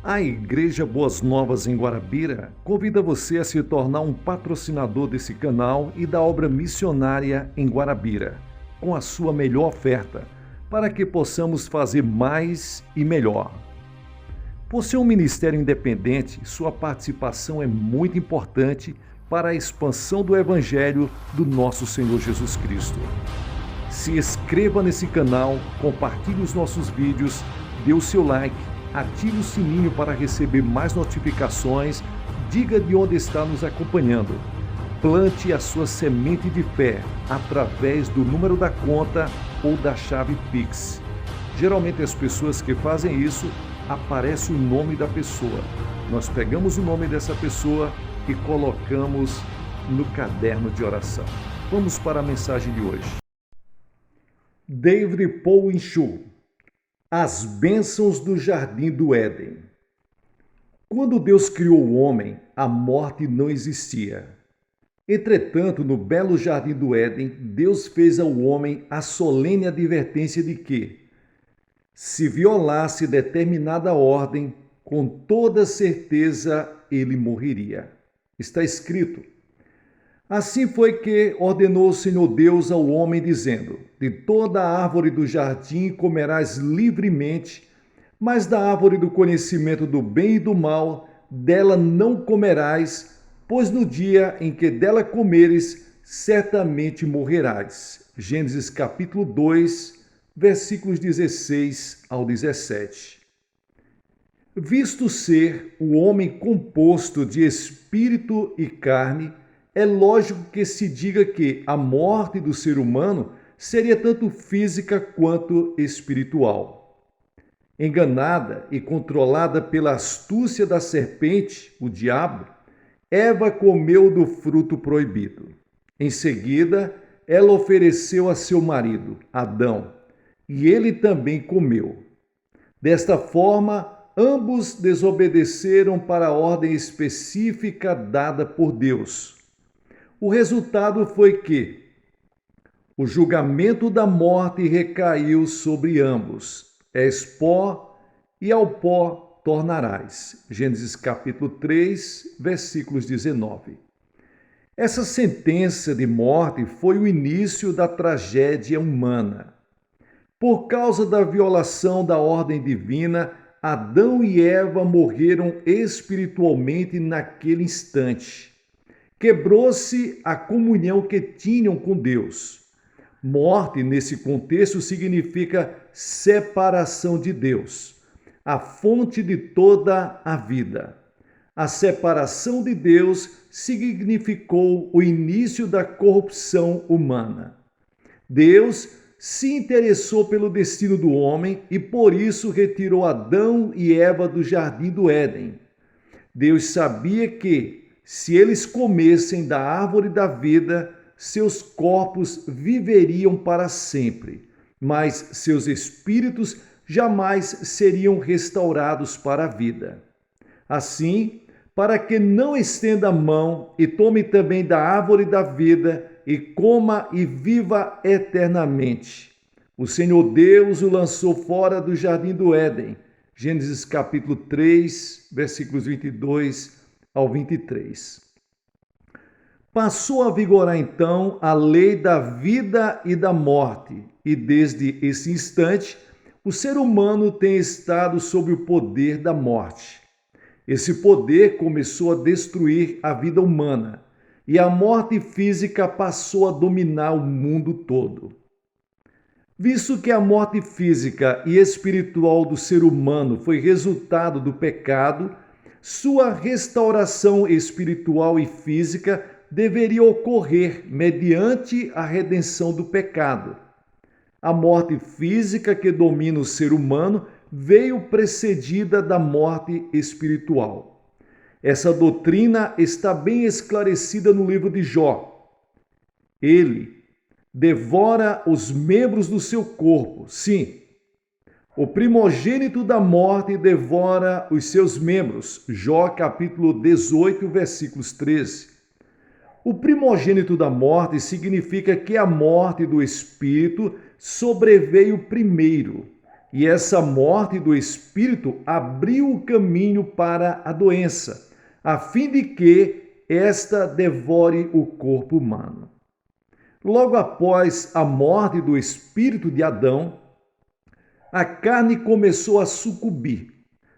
A Igreja Boas Novas em Guarabira convida você a se tornar um patrocinador desse canal e da obra missionária em Guarabira, com a sua melhor oferta, para que possamos fazer mais e melhor. Por ser um ministério independente, sua participação é muito importante para a expansão do Evangelho do nosso Senhor Jesus Cristo. Se inscreva nesse canal, compartilhe os nossos vídeos, dê o seu like, ative o sininho para receber mais notificações, diga de onde está nos acompanhando. Plante a sua semente de fé através do número da conta ou da chave Pix. Geralmente as pessoas que fazem isso, aparece o nome da pessoa. Nós pegamos o nome dessa pessoa e colocamos no caderno de oração. Vamos para a mensagem de hoje. David Paul Inchu, as bênçãos do Jardim do Éden. Quando Deus criou o homem, a morte não existia. Entretanto, no belo Jardim do Éden, Deus fez ao homem a solene advertência de que, se violasse determinada ordem, com toda certeza ele morreria. Está escrito: assim foi que ordenou o Senhor Deus ao homem, dizendo: de toda a árvore do jardim comerás livremente, mas da árvore do conhecimento do bem e do mal, dela não comerás, pois no dia em que dela comeres, certamente morrerás. Gênesis capítulo 2, versículos 16 ao 17. Visto ser o homem composto de espírito e carne, é lógico que se diga que a morte do ser humano seria tanto física quanto espiritual. Enganada e controlada pela astúcia da serpente, o diabo, Eva comeu do fruto proibido. Em seguida, ela ofereceu a seu marido, Adão, e ele também comeu. Desta forma, ambos desobedeceram para a ordem específica dada por Deus. O resultado foi que o julgamento da morte recaiu sobre ambos. És pó e ao pó tornarás. Gênesis capítulo 3, versículos 19. Essa sentença de morte foi o início da tragédia humana. Por causa da violação da ordem divina, Adão e Eva morreram espiritualmente naquele instante. Quebrou-se a comunhão que tinham com Deus. Morte, nesse contexto, significa separação de Deus, a fonte de toda a vida. A separação de Deus significou o início da corrupção humana. Deus se interessou pelo destino do homem e por isso retirou Adão e Eva do jardim do Éden. Deus sabia que, se eles comessem da árvore da vida, seus corpos viveriam para sempre, mas seus espíritos jamais seriam restaurados para a vida. Assim, para que não estenda a mão e tome também da árvore da vida e coma e viva eternamente. O Senhor Deus o lançou fora do jardim do Éden. Gênesis capítulo 3, versículos 22 ao 23. Passou a vigorar então a lei da vida e da morte, e desde esse instante o ser humano tem estado sob o poder da morte. Esse poder começou a destruir a vida humana, e a morte física passou a dominar o mundo todo. Visto que a morte física e espiritual do ser humano foi resultado do pecado, sua restauração espiritual e física deveria ocorrer mediante a redenção do pecado. A morte física que domina o ser humano veio precedida da morte espiritual. Essa doutrina está bem esclarecida no livro de Jó. Ele devora os membros do seu corpo. Sim, o primogênito da morte devora os seus membros. Jó capítulo 18, versículos 13. O primogênito da morte significa que a morte do espírito sobreveio primeiro, E essa morte do espírito abriu o caminho para a doença, a fim de que esta devore o corpo humano. Logo após a morte do espírito de Adão, a carne começou a sucumbir,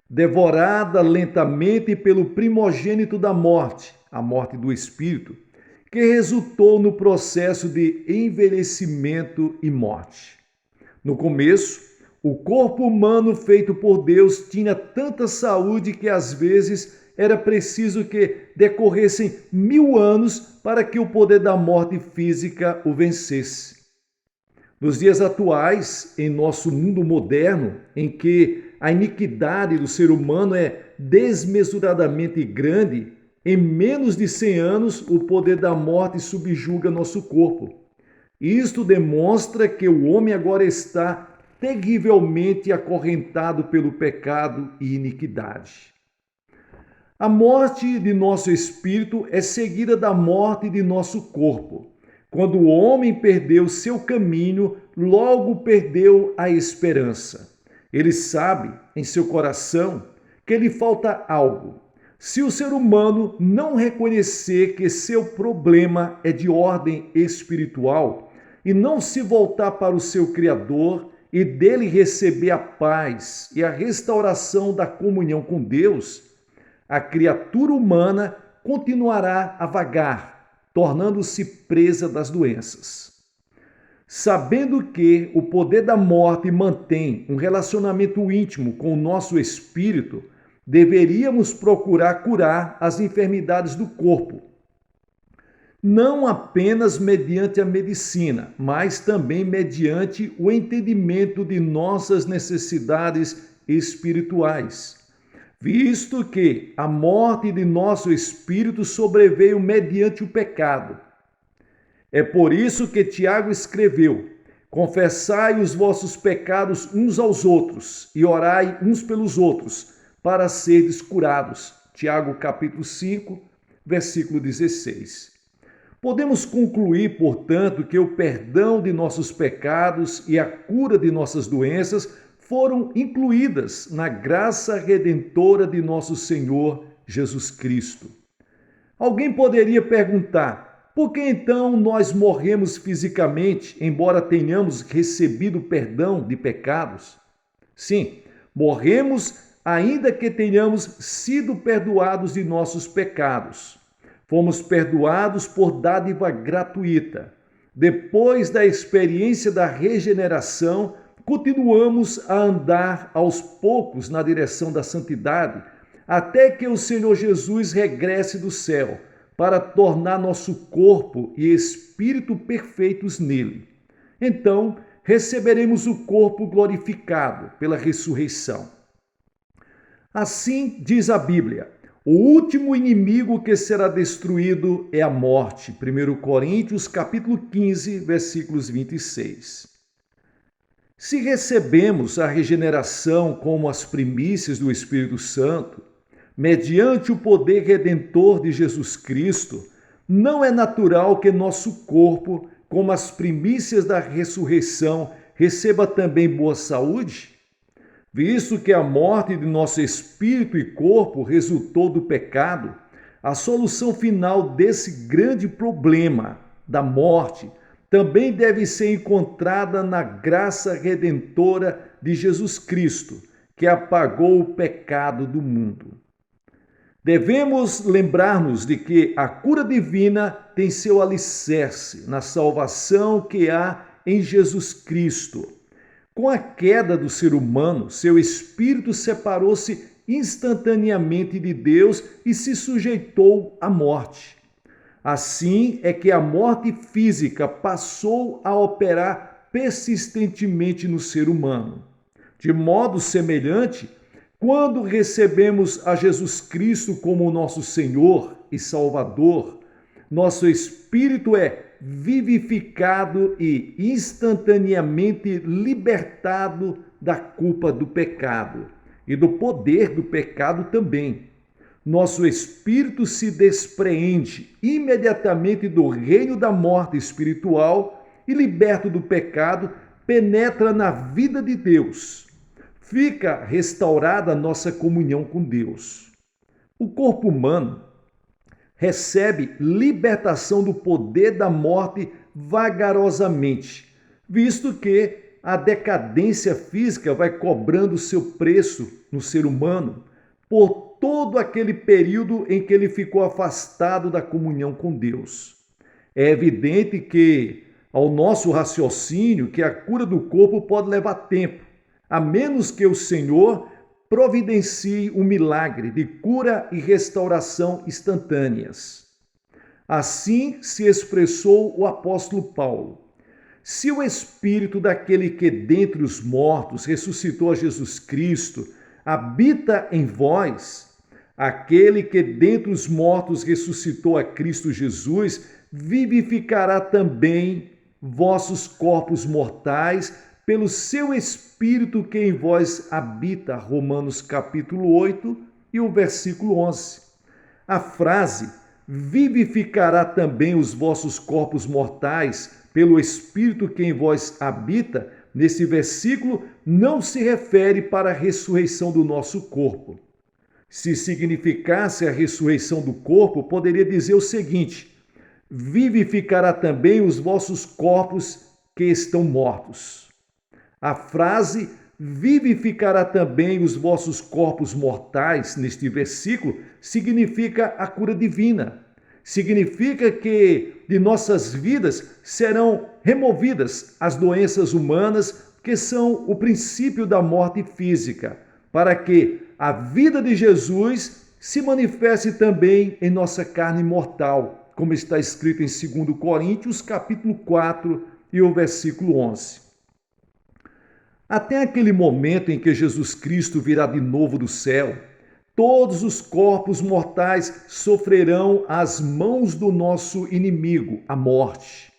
devorada lentamente pelo primogênito da morte, a morte do espírito, que resultou no processo de envelhecimento e morte. No começo, o corpo humano feito por Deus tinha tanta saúde que às vezes era preciso que decorressem 1000 anos para que o poder da morte física o vencesse. Nos dias atuais, em nosso mundo moderno, em que a iniquidade do ser humano é desmesuradamente grande, em menos de 100 anos o poder da morte subjuga nosso corpo. Isto demonstra que o homem agora está terrivelmente acorrentado pelo pecado e iniquidade. A morte de nosso espírito é seguida da morte de nosso corpo. Quando o homem perdeu seu caminho, logo perdeu a esperança. Ele sabe em seu coração que lhe falta algo. Se o ser humano não reconhecer que seu problema é de ordem espiritual e não se voltar para o seu Criador e dele receber a paz e a restauração da comunhão com Deus, a criatura humana continuará a vagar, tornando-se presa das doenças. Sabendo que o poder da morte mantém um relacionamento íntimo com o nosso espírito, deveríamos procurar curar as enfermidades do corpo, não apenas mediante a medicina, mas também mediante o entendimento de nossas necessidades espirituais, visto que a morte de nosso espírito sobreveio mediante o pecado. É por isso que Tiago escreveu: confessai os vossos pecados uns aos outros e orai uns pelos outros, para serdes curados. Tiago capítulo 5, versículo 16. Podemos concluir, portanto, que o perdão de nossos pecados e a cura de nossas doenças foram incluídas na graça redentora de nosso Senhor Jesus Cristo. Alguém poderia perguntar: por que então nós morremos fisicamente, embora tenhamos recebido perdão de pecados? Sim, morremos ainda que tenhamos sido perdoados de nossos pecados. Fomos perdoados por dádiva gratuita. Depois da experiência da regeneração, continuamos a andar aos poucos na direção da santidade, até que o Senhor Jesus regresse do céu, para tornar nosso corpo e espírito perfeitos nele. Então, receberemos o corpo glorificado pela ressurreição. Assim diz a Bíblia: o último inimigo que será destruído é a morte. 1 Coríntios capítulo 15, versículos 26. Se recebemos a regeneração como as primícias do Espírito Santo, mediante o poder redentor de Jesus Cristo, não é natural que nosso corpo, como as primícias da ressurreição, receba também boa saúde? Visto que a morte de nosso espírito e corpo resultou do pecado, a solução final desse grande problema da morte também deve ser encontrada na graça redentora de Jesus Cristo, que apagou o pecado do mundo. Devemos lembrar-nos de que a cura divina tem seu alicerce na salvação que há em Jesus Cristo. Com a queda do ser humano, seu espírito separou-se instantaneamente de Deus e se sujeitou à morte. Assim é que a morte física passou a operar persistentemente no ser humano. De modo semelhante, quando recebemos a Jesus Cristo como nosso Senhor e Salvador, nosso espírito é vivificado e instantaneamente libertado da culpa do pecado e do poder do pecado também. Nosso espírito se despreende imediatamente do reino da morte espiritual e, liberto do pecado, penetra na vida de Deus. fica restaurada a nossa comunhão com Deus. O corpo humano recebe libertação do poder da morte vagarosamente, visto que a decadência física vai cobrando seu preço no ser humano por todo aquele período em que ele ficou afastado da comunhão com Deus. É evidente que, ao nosso raciocínio, que a cura do corpo pode levar tempo, a menos que o Senhor providencie um milagre de cura e restauração instantâneas. Assim se expressou o apóstolo Paulo. Se o espírito daquele que dentre os mortos ressuscitou a Jesus Cristo habita em vós, aquele que dentre os mortos ressuscitou a Cristo Jesus vivificará também vossos corpos mortais pelo seu Espírito que em vós habita. Romanos capítulo 8 e o versículo 11. A frase vivificará também os vossos corpos mortais pelo Espírito que em vós habita, nesse versículo, não se refere para a ressurreição do nosso corpo. Se significasse a ressurreição do corpo, poderia dizer o seguinte: vivificará também os vossos corpos que estão mortos. A frase vivificará também os vossos corpos mortais, neste versículo, significa a cura divina. Significa que de nossas vidas serão removidas as doenças humanas, que são o princípio da morte física, para que a vida de Jesus se manifeste também em nossa carne mortal, como está escrito em 2 Coríntios, capítulo 4 e o versículo 11. Até aquele momento em que Jesus Cristo virá de novo do céu, todos os corpos mortais sofrerão as mãos do nosso inimigo, a morte.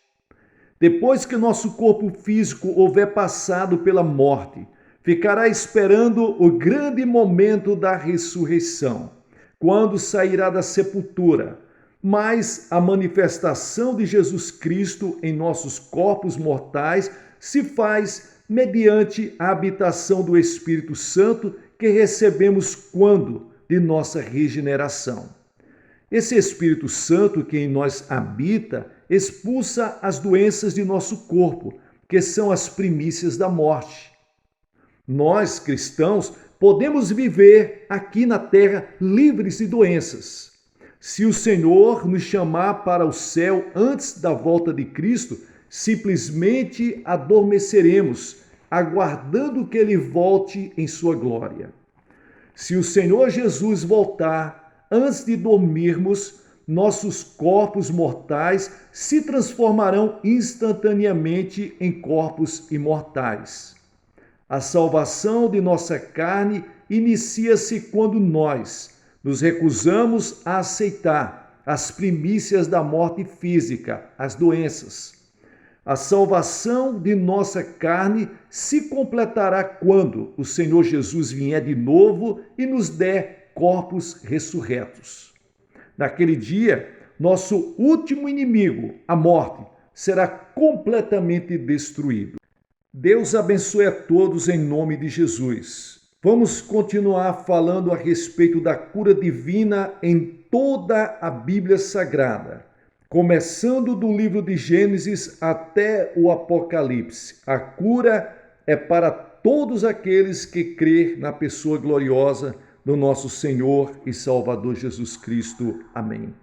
Depois que nosso corpo físico houver passado pela morte, ficará esperando o grande momento da ressurreição, quando sairá da sepultura. Mas a manifestação de Jesus Cristo em nossos corpos mortais se faz mediante a habitação do Espírito Santo que recebemos quando de nossa regeneração. Esse Espírito Santo que em nós habita expulsa as doenças de nosso corpo, que são as primícias da morte. Nós, cristãos, podemos viver aqui na terra livres de doenças. Se o Senhor nos chamar para o céu antes da volta de Cristo, simplesmente adormeceremos, aguardando que Ele volte em sua glória. Se o Senhor Jesus voltar antes de dormirmos, nossos corpos mortais se transformarão instantaneamente em corpos imortais. A salvação de nossa carne inicia-se quando nós nos recusamos a aceitar as primícias da morte física, as doenças. A salvação de nossa carne se completará quando o Senhor Jesus vier de novo e nos der corpos ressurretos. Naquele dia, nosso último inimigo, a morte, será completamente destruído. Deus abençoe a todos em nome de Jesus. Vamos continuar falando a respeito da cura divina em toda a Bíblia Sagrada. Começando do livro de Gênesis até o Apocalipse, a cura é para todos aqueles que crêem na pessoa gloriosa do nosso Senhor e Salvador Jesus Cristo. Amém.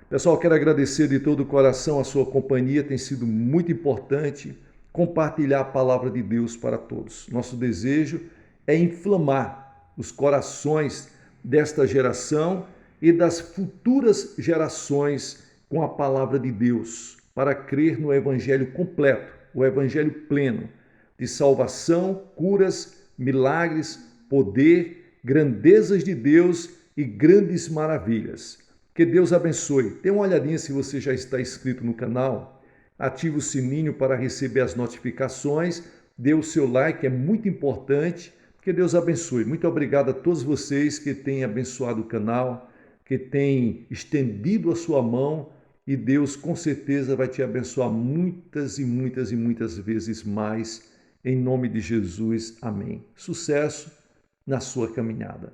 Pessoal, quero agradecer de todo o coração a sua companhia, tem sido muito importante compartilhar a palavra de Deus para todos. Nosso desejo é inflamar os corações desta geração e das futuras gerações com a palavra de Deus, para crer no Evangelho completo, o Evangelho pleno, de salvação, curas, milagres, poder, grandezas de Deus e grandes maravilhas. Que Deus abençoe. Dê uma olhadinha se você já está inscrito no canal, ative o sininho para receber as notificações, dê o seu like, é muito importante. Que Deus abençoe. Muito obrigado a todos vocês que têm abençoado o canal, que têm estendido a sua mão, e Deus com certeza vai te abençoar muitas e muitas e muitas vezes mais, Em nome de Jesus, amém. Sucesso na sua caminhada.